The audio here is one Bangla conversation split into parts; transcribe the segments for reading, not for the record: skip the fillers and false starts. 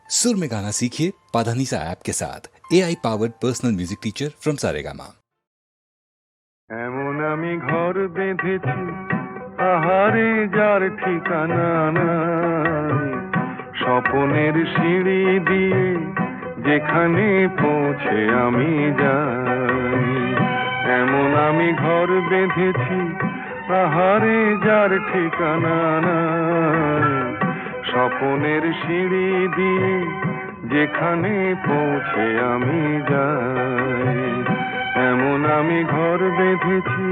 सुर में गाना सीखिए पाधानीसा ऐप के साथ AI powered personal music teacher from Saregama. এমন আমি ঘর বেঁধেছি আহারে যার ঠিকানা নাই, স্বপনের সিঁড়ি দিয়ে যেখানে পৌঁছে আমি যাই। এমন আমি ঘর বেঁধেছি আহারে যার ঠিকানা নাই, স্বপনের সিঁড়ি দিয়ে যেখানে পৌঁছে আমি যাই। এমন আমি ঘর বেঁধেছি।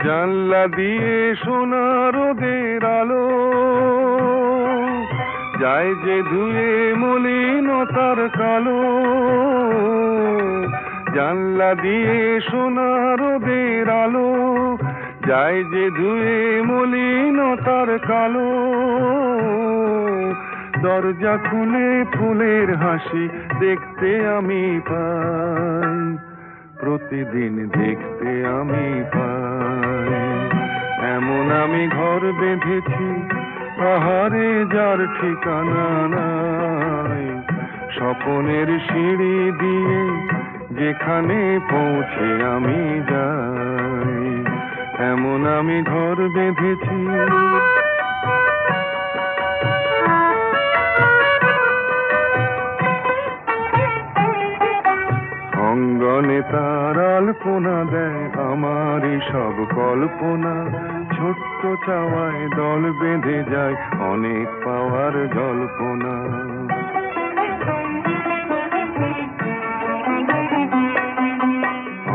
জানলা দিয়ে সোনা রোদের আলো যায় যে ধুয়ে মলিনতার কালো। জানলা দিয়ে সোনা রোদের আলো যায় যে ধুয়ে মলিনতার কালো। দরজা খুলে ফুলের হাসি দেখতে আমি পাই, প্রতিদিন দেখতে আমি পাই। এমন আমি ঘর বেঁধেছি আহারে যার ঠিকানা নাই, স্বপনের সিঁড়ি দিয়ে যেখানে পৌঁছে আমি যাই। এমন আমি ঘর বেঁধেছি। অঙ্গনে তার আলপনা দেয় আমারই সব কল্পনা, ছোট্ট চাওয়ায় দল বেঁধে যায় অনেক পাওয়ার জল্পনা।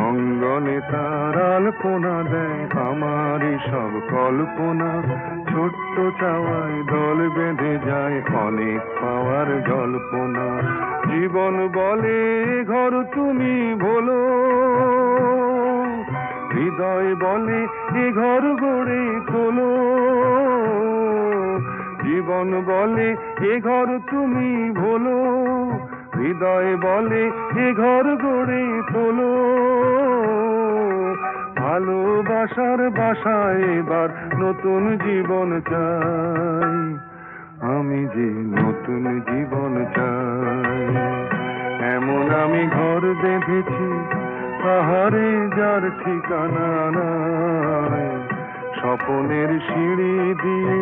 অঙ্গনে তার আলপনা দেয় আমারই সব কল্পনা, ছোট্ট চাওয়ায় দল বেঁধে যায় অনেক পাওয়ার জল্পনা। জীবন বলে ঘর তুমি ভোলো, হৃদয় বলে এ ঘর গড়ে তোলো। জীবন বলে এ ঘর তুমি ভোলো, হৃদয় বলে এ ঘর গড়ে তোলো। ভালোবাসার বাসায় এবার নতুন জীবন চাই, আমি যে নতুন জীবন চাই। এমন আমি ঘর বেঁধেছি আহারে যার ঠিকানা নাই, স্বপনের সিঁড়ি দিয়ে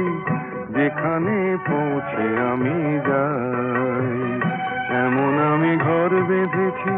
যেখানে পৌঁছে আমি যাই। এমন আমি ঘর বেঁধেছি।